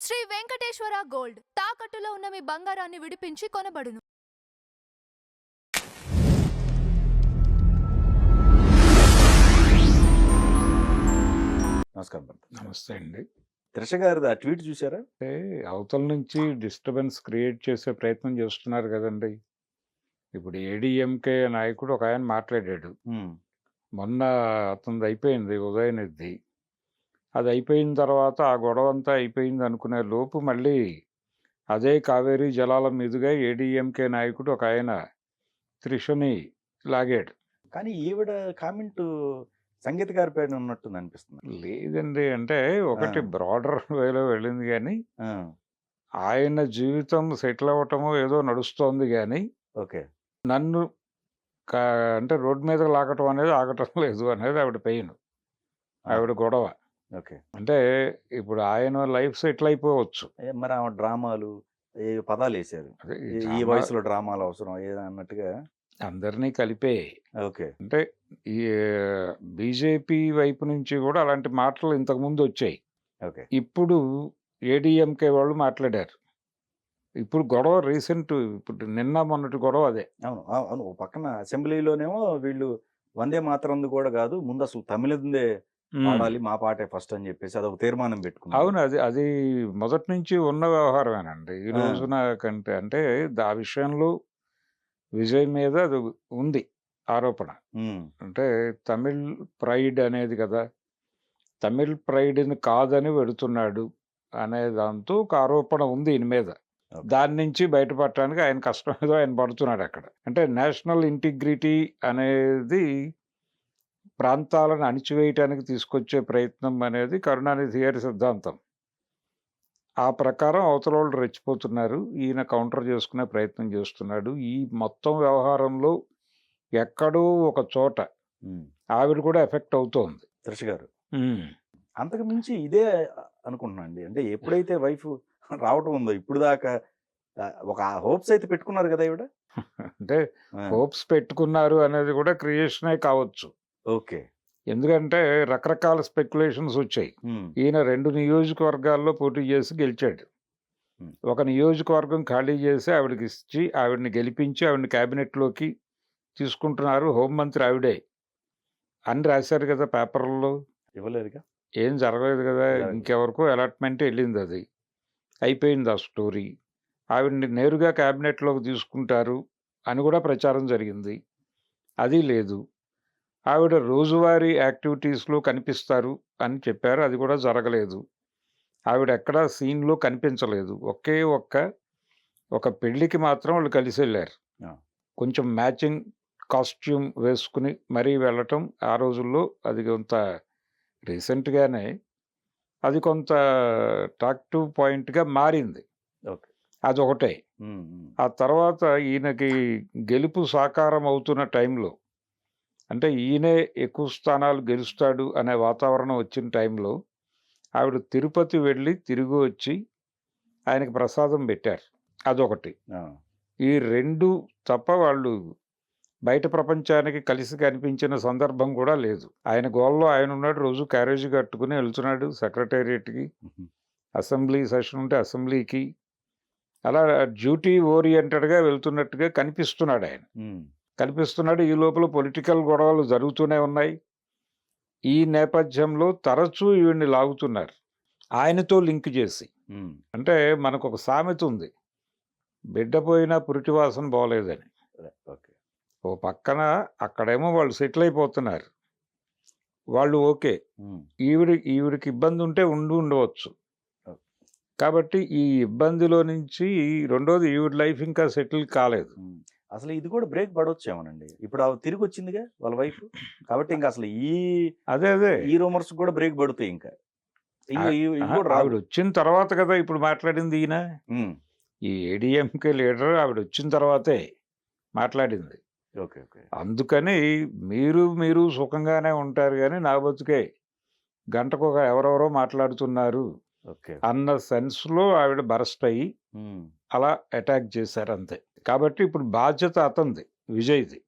Shri Venkateswara gold తాకట్టులో ఉన్న మీ బంగారాన్ని విడిపించి కొనబడును. నమస్కారం భరత్. నమస్తే అండి. త్రిష గారిది ఆ ట్వీట్ చూసారా? అంటే అవతల నుంచి డిస్టర్బెన్స్ క్రియేట్ చేసే ప్రయత్నం చేస్తున్నారు కదండి. ఇప్పుడు ఏడీఎంకే నాయకుడు ఒక ఆయన మాట్లాడాడు. మొన్న అతనిది అయిపోయింది, ఉదయనిధి. అది అయిపోయిన తర్వాత ఆ గొడవ అంతా అయిపోయింది అనుకునే లోపు మళ్ళీ అదే కావేరీ జలాల మీదుగా ఏడీఎంకే నాయకుడు ఒక ఆయన త్రిషని లాగాడు. కానీ ఈవిడ కామెంట్ సంగీత గారి పైన ఉన్నట్టుంది అనిపిస్తుంది. లేదండి, అంటే ఒకటి బ్రాడర్ వేలో వెళ్ళింది కానీ ఆ, ఆయన జీవితం సెటిల్ అవ్వటమో ఏదో నడుస్తోంది కానీ ఓకే. నన్ను అంటే రోడ్డు మీద లాగటం అనేది ఆగటం లేదు అనేది ఆవిడ పెయిన్, ఆవిడ గొడవ. ఓకే. అంటే ఇప్పుడు ఆయన లైఫ్ సెటిల్ అయిపోవచ్చు. మరి ఆమె డ్రామాలు ఏ పదాలు వేసారు, అదే ఈ వయసులో డ్రామాలు అవసరం ఏదో అన్నట్టుగా అందరినీ కలిపే. ఓకే. అంటే ఈ బీజేపీ వైపు నుంచి కూడా అలాంటి మాటలు ఇంతకుముందు వచ్చాయి. ఓకే. ఇప్పుడు ఏడీఎంకే వాళ్ళు మాట్లాడారు. ఇప్పుడు గొడవ రీసెంట్, ఇప్పుడు నిన్న మొన్నటి గొడవ అదే. అవును అవును. ఓ పక్కన అసెంబ్లీలోనేమో వీళ్ళు వందే మాత్రం కూడా కాదు, ముందు అసలు తమిళందే పాడాలి, మా పాటే ఫస్ట్ అని చెప్పేసి అదొక తీర్మానం పెట్టుకున్నారు. అవును, అది అది మొదటి నుంచి ఉన్న వ్యవహారమేనండి. ఈ రోజున కంటే అంటే ఆ విషయంలో విజయ్ మీద అది ఉంది ఆరోపణ. అంటే తమిళ్ ప్రైడ్ అనేది కదా, తమిళ్ ప్రైడ్ని కాదని వెడుతున్నాడు అనే దాంతో ఒక ఆరోపణ ఉంది ఈయన మీద. దాని నుంచి బయటపడటానికి ఆయన కష్టం ఏదో ఆయన పడుతున్నాడు అక్కడ. అంటే నేషనల్ ఇంటిగ్రిటీ అనేది ప్రాంతాలను అణిచివేయటానికి తీసుకొచ్చే ప్రయత్నం అనేది కరుణానిధి గారి సిద్ధాంతం. ఆ ప్రకారం అవతల వాళ్ళు రెచ్చిపోతున్నారు, ఈయన కౌంటర్ చేసుకునే ప్రయత్నం చేస్తున్నాడు. ఈ మొత్తం వ్యవహారంలో ఎక్కడో ఒక చోట ఆవిడ కూడా ఎఫెక్ట్ అవుతోంది త్రిష గారు. అంతకు మించి ఇదే అనుకుంటున్నా అండి. అంటే ఎప్పుడైతే వైఫ్ రావటం ఉందో ఇప్పుడు దాకా ఒక హోప్స్ అయితే పెట్టుకున్నారు కదా ఈవిడ. అంటే హోప్స్ పెట్టుకున్నారు అనేది కూడా క్రియేషనే కావచ్చు. ఓకే. ఎందుకంటే రకరకాల స్పెక్యులేషన్స్ వచ్చాయి. ఈయన 2 నియోజకవర్గాల్లో పోటీ చేసి గెలిచాడు. ఒక నియోజకవర్గం ఖాళీ చేసి ఆవిడకి ఇచ్చి ఆవిడని గెలిపించి ఆవిడని క్యాబినెట్లోకి తీసుకుంటున్నారు, హోంమంత్రి ఆవిడే అని రాశారు కదా పేపర్లలో. ఇవ్వలేదుగా, ఏం జరగలేదు కదా, ఇంకెవరికో అలాట్మెంట్ వెళ్ళింది, అది అయిపోయింది ఆ స్టోరీ. ఆవిడని నేరుగా క్యాబినెట్లోకి తీసుకుంటారు అని కూడా ప్రచారం జరిగింది, అది లేదు. ఆవిడ రోజువారీ యాక్టివిటీస్లో కనిపిస్తారు అని చెప్పారు, అది కూడా జరగలేదు. ఆవిడ ఎక్కడా సీన్లో కనిపించలేదు. ఒక పెళ్ళికి మాత్రం వాళ్ళు కలిసి వెళ్ళారు. కొంచెం మ్యాచింగ్ కాస్ట్యూమ్ వేసుకుని మరీ వెళ్ళటం ఆ రోజుల్లో అది కొంత రీసెంట్గానే అది కొంత టాక్టివ్ పాయింట్గా మారింది. అదొకటే. ఆ తర్వాత ఈయనకి గెలుపు సాకారం అవుతున్న టైంలో, అంటే ఈయనే ఎక్కువ స్థానాలు గెలుస్తాడు అనే వాతావరణం వచ్చిన టైంలో ఆవిడ తిరుపతి వెళ్ళి తిరిగి వచ్చి ఆయనకి ప్రసాదం పెట్టారు, అదొకటి. ఈ 2 తప్ప వాళ్ళు బయట ప్రపంచానికి కలిసి కనిపించిన సందర్భం కూడా లేదు. ఆయన గోల్లో ఆయన ఉన్నాడు, రోజు క్యారేజీ కట్టుకుని వెళ్తున్నాడు సెక్రటేరియట్కి, అసెంబ్లీ సెషన్ ఉంటే అసెంబ్లీకి, అలా డ్యూటీ ఓరియంటెడ్గా వెళ్తున్నట్టుగా కనిపిస్తున్నాడు ఆయన. కనిపిస్తున్నాడు. ఈ లోపల పొలిటికల్ గొడవలు జరుగుతూనే ఉన్నాయి. ఈ నేపథ్యంలో తరచూ ఈవిడ్ని లాగుతున్నారు ఆయనతో లింక్ చేసి. అంటే మనకు ఒక సామెత ఉంది, బిడ్డ పోయినా పురిటి వాసన బాగోలేదని. ఓ పక్కన అక్కడేమో వాళ్ళు సెటిల్ అయిపోతున్నారు, వాళ్ళు ఓకే, ఈవిడికి ఇబ్బంది ఉంటే ఉండవచ్చు. కాబట్టి ఈ ఇబ్బందిలో నుంచి రెండోది ఈవిడ లైఫ్ ఇంకా సెటిల్ కాలేదు. అసలు ఇది కూడా బ్రేక్ పడవచ్చేమోనండి. ఇప్పుడు ఆవిడ తిరిగి వచ్చిందిగా వాళ్ళ వైఫ్, కాబట్టి ఇంకా అసలు అదే ఈ రూమర్స్ కూడా బ్రేక్ పడుతాయి. ఇంకా ఆవిడ వచ్చిన తర్వాత కదా ఇప్పుడు మాట్లాడింది ఈయన. ఈ ఏడీఎంకే లీడర్ ఆవిడ వచ్చిన తర్వాతే మాట్లాడింది. అందుకని మీరు సుఖంగానే ఉంటారు కానీ నా బతుకే గంటకు ఎవరెవరో మాట్లాడుతున్నారు అన్న సెన్స్లో ఆవిడ బరస్ట్ అయ్యి అలా అటాక్ చేశారు అంతే. కాబట్టి ఇప్పుడు బాధ్యత అతనిది, విజయ్ది.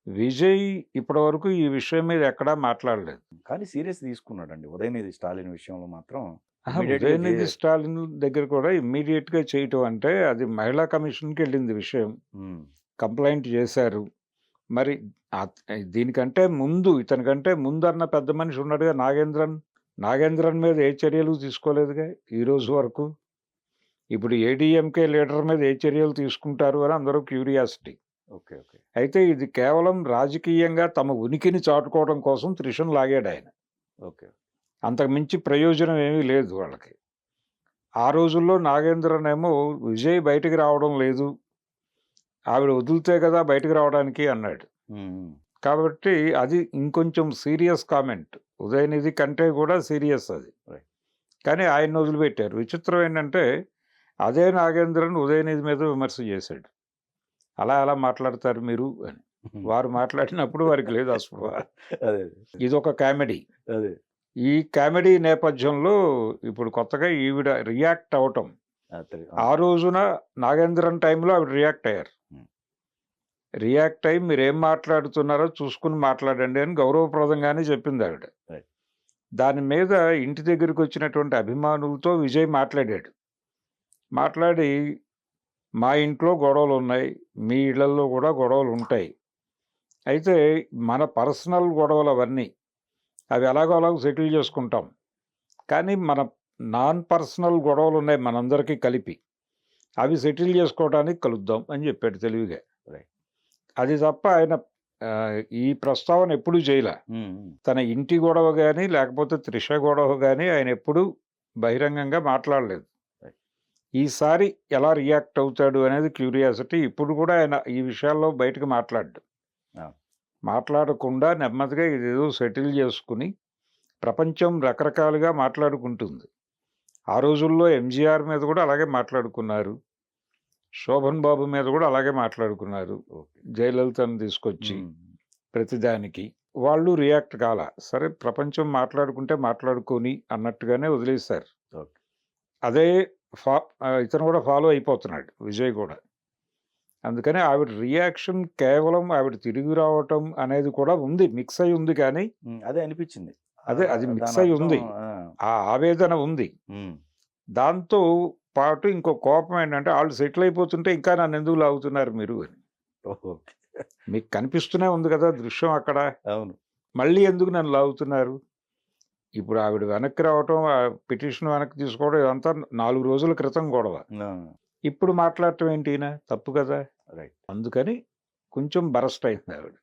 విజయ్ ఇప్పటి వరకు ఈ విషయం మీద ఎక్కడా మాట్లాడలేదు, కానీ సీరియస్ తీసుకున్నాడండి ఉదయనిధి స్టాలిన్ విషయంలో మాత్రం. Immediate గా ఉదయనిధి చేయాలి. స్టాలిన్ దగ్గర కూడా ఇమ్మీడియట్ గా చేయటం అంటే అది మహిళా కమిషన్కి వెళ్ళింది విషయం. ఉమ్, కంప్లైంట్ చేశారు. మరి దీనికంటే ముందు ఇతనికంటే ముందు అన్న పెద్ద మనిషి ఉన్నాడుగా నాగేంద్రన్ మీద ఏ చర్యలు తీసుకోలేదుగా ఈ రోజు వరకు. ఇప్పుడు ఏడీఎంకే లీడర్ మీద ఏ చర్యలు తీసుకుంటారు అని అందరూ క్యూరియాసిటీ. Okay okay. అయితే ఇది కేవలం రాజకీయంగా తమ ఉనికిని చాటుకోవడం కోసం త్రిషను లాగాడు ఆయన. ఓకే. అంతకు మించి ప్రయోజనం ఏమీ లేదు వాళ్ళకి. ఆ రోజుల్లో నాగేంద్రన్ ఏమో విజయ్ బయటికి రావడం లేదు, ఆవిడ వదిలితే కదా బయటికి రావడానికి అన్నాడు. ఉమ్, కాబట్టి అది ఇంకొంచెం సీరియస్ కామెంట్, ఉదయనిధి కంటే కూడా సీరియస్ అది. Right. కానీ ఆయన వదిలిపెట్టారు. విచిత్రం ఏంటంటే అదే నాగేంద్రన్ ఉదయనిధి మీద విమర్శ చేశాడు. అలా ఎలా మాట్లాడతారు మీరు అని. వారు మాట్లాడినప్పుడు వారికి లేదు అసలు. అదే ఇదొక కామెడీ. అదే. ఈ కామెడీ నేపథ్యంలో ఇప్పుడు కొత్తగా ఈవిడ రియాక్ట్ అవటం, ఆ రోజున నాగేంద్రన్ టైంలో ఆవిడ రియాక్ట్ అయ్యారు. రియాక్ట్ అయ్యి మీరు ఏం మాట్లాడుతున్నారో చూసుకుని మాట్లాడండి అని గౌరవప్రదంగానే చెప్పింది ఆవిడ. Right. దాని మీద ఇంటి దగ్గరికి వచ్చినటువంటి అభిమానులతో విజయ్ మాట్లాడాడు. మాట్లాడి మా ఇంట్లో గొడవలు ఉన్నాయి, మీ ఇళ్లలో కూడా గొడవలు ఉంటాయి, అయితే మన పర్సనల్ గొడవలు అవన్నీ అవి ఎలాగో సెటిల్ చేసుకుంటాం, కానీ మన నాన్ పర్సనల్ గొడవలు ఉన్నాయి మనందరికీ కలిపి, అవి సెటిల్ చేసుకోవడానికి కలుద్దాం అని చెప్పాడు తెలివిగా. Right. అది తప్ప ఆయన ఈ ప్రస్తావన ఎప్పుడూ చేయలే. తన ఇంటి గొడవ కానీ లేకపోతే త్రిష గొడవ కానీ ఆయన ఎప్పుడూ బహిరంగంగా మాట్లాడలేదు. ఈసారి ఎలా రియాక్ట్ అవుతాడు అనేది క్యూరియాసిటీ. ఇప్పుడు కూడా ఆయన ఈ విషయాల్లో బయటకు మాట్లాడకుండా నెమ్మదిగా ఇదేదో సెటిల్ చేసుకుని ప్రపంచం రకరకాలుగా మాట్లాడుకుంటుంది. ఆ రోజుల్లో ఎంజీఆర్ మీద కూడా అలాగే మాట్లాడుకున్నారు, శోభన్ బాబు మీద కూడా అలాగే మాట్లాడుకున్నారు, జయలలితను తీసుకొచ్చి ప్రతిదానికి. వాళ్ళు రియాక్ట్ కాల. సరే ప్రపంచం మాట్లాడుకుంటే మాట్లాడుకొని అన్నట్టుగానే వదిలేశారు. అదే ఇతను కూడా ఫాలో అయిపోతున్నాడు విజయ్ కూడా. అందుకని ఆవిడ రియాక్షన్ కేవలం ఆవిడ తిరిగి రావటం అనేది కూడా ఉంది, మిక్స్ అయి ఉంది. కానీ అదే అనిపించింది, అది మిక్స్ అయి ఉంది, ఆ ఆవేదన ఉంది. దాంతో పాటు ఇంకో కోపం ఏంటంటే వాళ్ళు సెటిల్ అయిపోతుంటే ఇంకా నన్ను ఎందుకు లాగుతున్నారు మీరు అని. మీకు కనిపిస్తూనే ఉంది కదా దృశ్యం అక్కడ. అవును. మళ్ళీ ఎందుకు నన్ను లాగుతున్నారు? ఇప్పుడు ఆవిడ వెనక్కి రావటం, ఆ పిటిషన్ వెనక్కి తీసుకోవడం ఇదంతా 4 రోజుల క్రితం గొడవ. ఇప్పుడు మాట్లాడటం ఏంటి తప్పు కదా. రైట్. అందుకని కొంచెం బరస్ట్ అయింది ఆవిడ.